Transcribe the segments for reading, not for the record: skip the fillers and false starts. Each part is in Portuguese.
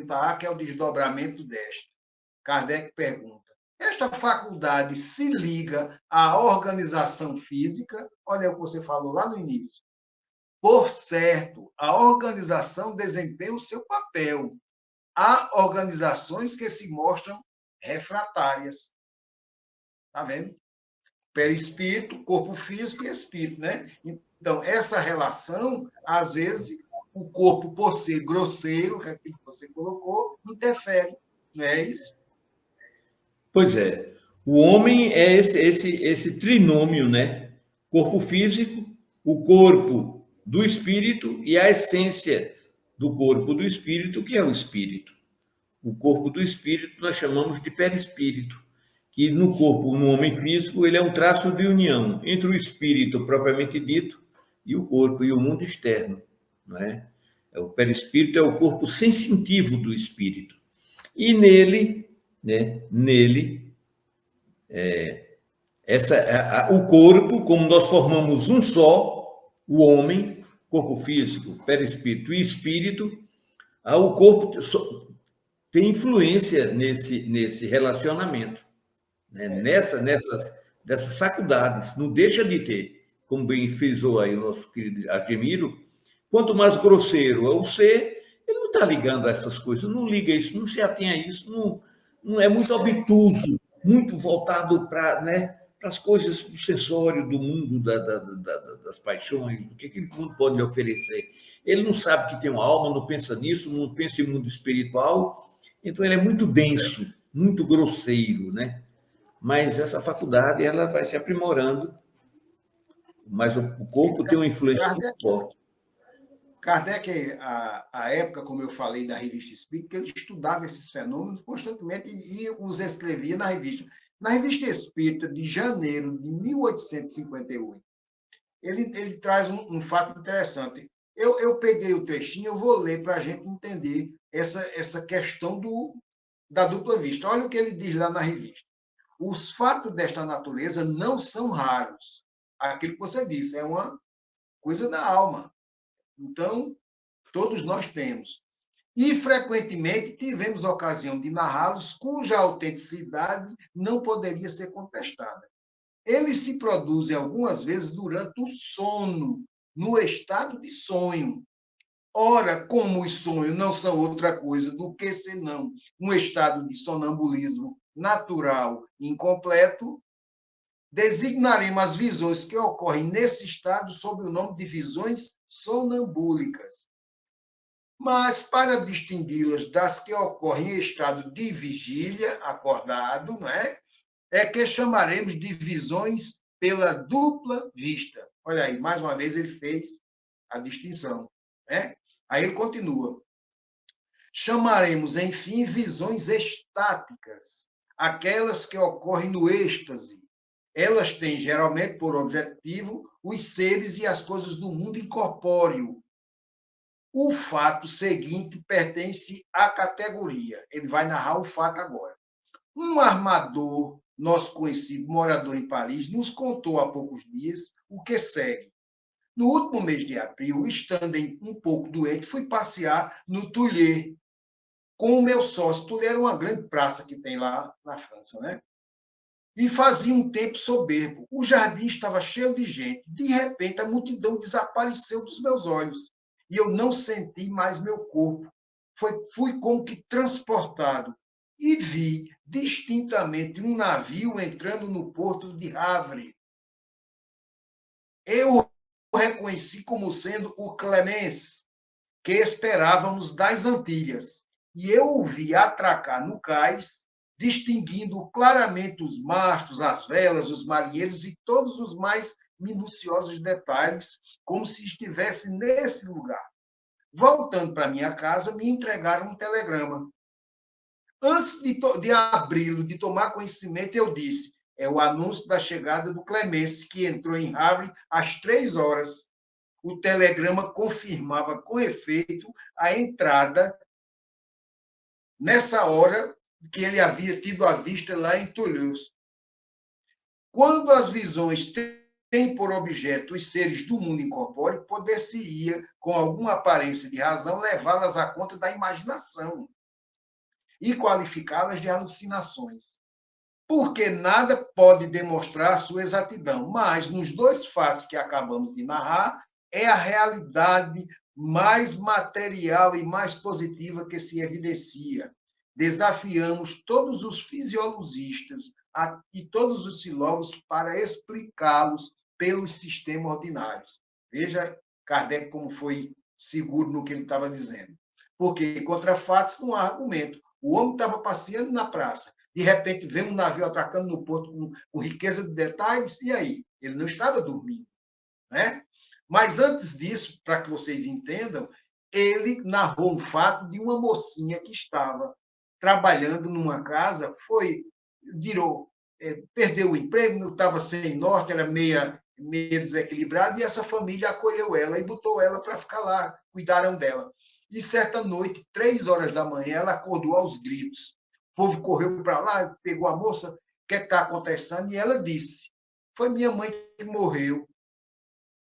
A, que é o desdobramento desta. Kardec pergunta: esta faculdade se liga à organização física? Olha o que você falou lá no início. Por certo, a organização desempenha o seu papel. Há organizações que se mostram refratárias. Está vendo? Perispírito, corpo físico e espírito, né? Então, essa relação, às vezes, o corpo, por ser grosseiro, que é aquilo que você colocou, interfere. Não é isso? Pois é. O homem é esse trinômio, né? Corpo físico, o corpo do espírito e a essência do corpo do espírito, que é o espírito. O corpo do espírito nós chamamos de perispírito, que no corpo, no homem físico, ele é um traço de união entre o espírito propriamente dito e o corpo, e o mundo externo, não é? O perispírito é o corpo sensitivo do espírito. E nele, né, o corpo, como nós formamos um só, o homem, corpo físico, perispírito e espírito, o corpo tem influência nesse relacionamento, né? Dessas faculdades, não deixa de ter, como bem frisou aí o nosso querido Ademiro. Quanto mais grosseiro é o ser, ele não está ligando a essas coisas, não liga isso, não se atém a isso, não é muito obtuso, muito voltado para, né, as coisas do sensório, do mundo, das paixões, do que aquele mundo pode lhe oferecer. Ele não sabe que tem uma alma, não pensa nisso, não pensa em mundo espiritual, então ele é muito denso, muito grosseiro, né? Mas essa faculdade ela vai se aprimorando, mas o corpo tem uma influência muito forte. Kardec, a época, como eu falei, da Revista Espírita, ele estudava esses fenômenos constantemente e os escrevia na revista. Na Revista Espírita, de janeiro de 1858, ele traz um fato interessante. Eu peguei o trechinho, eu vou ler para a gente entender essa questão da dupla vista. Olha o que ele diz lá na revista. Os fatos desta natureza não são raros. Aquilo que você disse, é uma coisa da alma. Então, todos nós temos. E, frequentemente, tivemos ocasião de narrá-los cuja autenticidade não poderia ser contestada. Eles se produzem algumas vezes durante o sono, no estado de sonho. Ora, como os sonhos não são outra coisa do que senão um estado de sonambulismo natural incompleto, designaremos as visões que ocorrem nesse estado sob o nome de visões sonambúlicas. Mas, para distingui-las das que ocorrem em estado de vigília, acordado, não é? É que chamaremos de visões pela dupla vista. Olha aí, mais uma vez ele fez a distinção, né? Aí ele continua. Chamaremos, enfim, visões estáticas, aquelas que ocorrem no êxtase. Elas têm, geralmente, por objetivo, os seres e as coisas do mundo incorpóreo. O fato seguinte pertence à categoria. Ele vai narrar o fato agora. Um armador, nosso conhecido morador em Paris, nos contou há poucos dias o que segue. No último mês de abril, estando um pouco doente, fui passear no Tuileries com o meu sócio. Tuileries era uma grande praça que tem lá na França, né? E fazia um tempo soberbo. O jardim estava cheio de gente. De repente, a multidão desapareceu dos meus olhos e eu não senti mais meu corpo. Fui como que transportado e vi distintamente um navio entrando no porto de Havre. Eu o reconheci como sendo o Clemence, que esperávamos das Antilhas, e eu o vi atracar no cais, distinguindo claramente os mastros, as velas, os marinheiros e todos os mais minuciosos detalhes, como se estivesse nesse lugar. Voltando para minha casa, me entregaram um telegrama. Antes de abri-lo, de tomar conhecimento, eu disse: é o anúncio da chegada do Clemence, que entrou em Havre às 3 horas. o telegrama confirmava com efeito a entrada nessa hora que ele havia tido a vista lá em Toulouse. Quando as visões têm por objeto os seres do mundo incorpóreo, poder-se-ia, com alguma aparência de razão, levá-las à conta da imaginação e qualificá-las de alucinações. Porque nada pode demonstrar sua exatidão, mas nos dois fatos que acabamos de narrar, é a realidade mais material e mais positiva que se evidencia. Desafiamos todos os fisiologistas e todos os filósofos para explicá-los pelos sistemas ordinários. Veja Kardec como foi seguro no que ele estava dizendo. Porque contra fatos não há argumento. O homem estava passeando na praça, de repente vê um navio atracando no porto com riqueza de detalhes, e aí? Ele não estava dormindo, né? Mas antes disso, para que vocês entendam, ele narrou um fato de uma mocinha que estava trabalhando numa casa, perdeu o emprego, estava sem norte, era meia desequilibrada, e essa família acolheu ela e botou ela para ficar lá, cuidaram dela. E certa noite, 3 horas da manhã, ela acordou aos gritos. O povo correu para lá, pegou a moça, o que está acontecendo? E ela disse, foi minha mãe que morreu.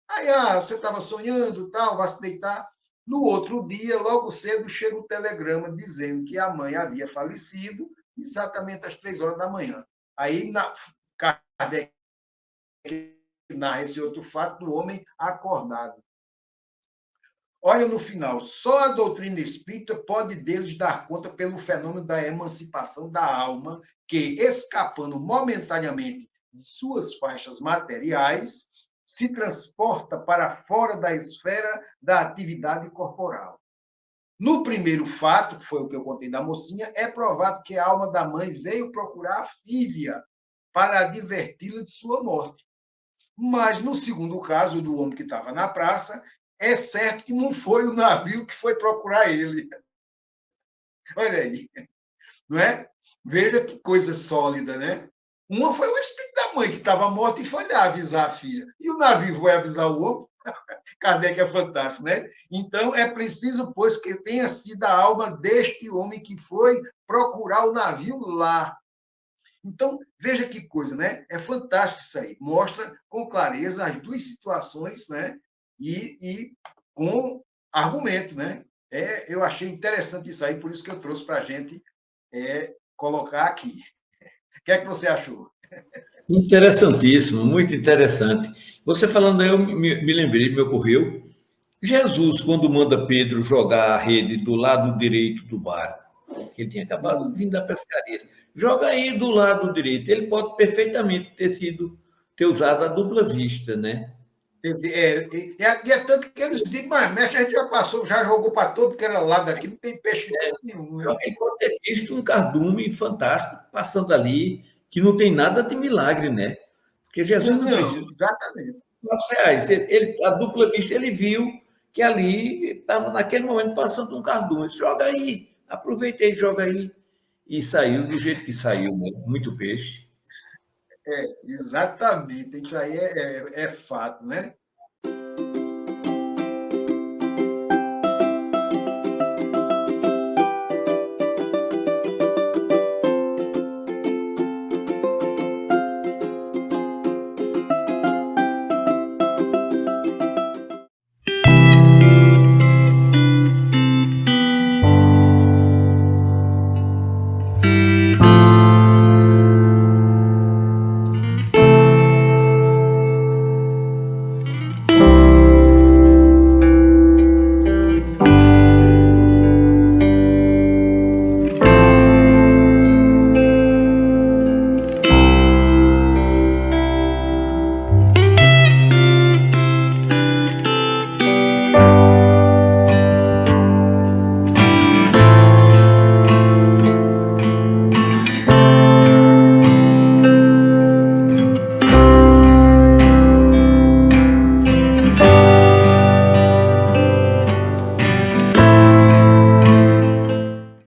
Aí, você estava sonhando, tal, vai se deitar. No outro dia, logo cedo, chega o telegrama dizendo que a mãe havia falecido exatamente às 3 horas da manhã. Aí, Kardec narra esse outro fato do homem acordado. Olha no final, só a doutrina espírita pode deles dar conta pelo fenômeno da emancipação da alma, que, escapando momentaneamente de suas faixas materiais, se transporta para fora da esfera da atividade corporal. No primeiro fato, que foi o que eu contei da mocinha, é provado que a alma da mãe veio procurar a filha para adverti-la de sua morte. Mas, no segundo caso, do homem que estava na praça, é certo que não foi o navio que foi procurar ele. Olha aí, não é? Veja que coisa sólida, né? Uma foi o espírito da mãe que estava morta e foi lá avisar a filha. E o navio foi avisar o homem? Kardec é fantástico, né? Então, é preciso, pois, que tenha sido a alma deste homem que foi procurar o navio lá. Então, veja que coisa, né? É fantástico isso aí. Mostra com clareza as duas situações, né? E com argumento, né? Eu achei interessante isso aí, por isso que eu trouxe para a gente colocar aqui. O que é que você achou? Interessantíssimo, muito interessante. Você falando aí, eu me lembrei, me ocorreu. Jesus, quando manda Pedro jogar a rede do lado direito do barco, ele tinha acabado de vir da pescaria, joga aí do lado direito. Ele pode perfeitamente ter usado a dupla vista, né? É tanto que eles dizem, mas mestre, a gente já jogou para todo que era lado aqui, não tem peixe nenhum. Né? Ele pode ter visto um cardume fantástico passando ali, que não tem nada de milagre, né? Porque Jesus não precisa exatamente. A dupla vista, ele viu que ali estava, naquele momento, passando um cardume. Joga aí, aproveitei, joga aí. E saiu do jeito que saiu, né? Muito peixe. Exatamente, isso aí é fato, né?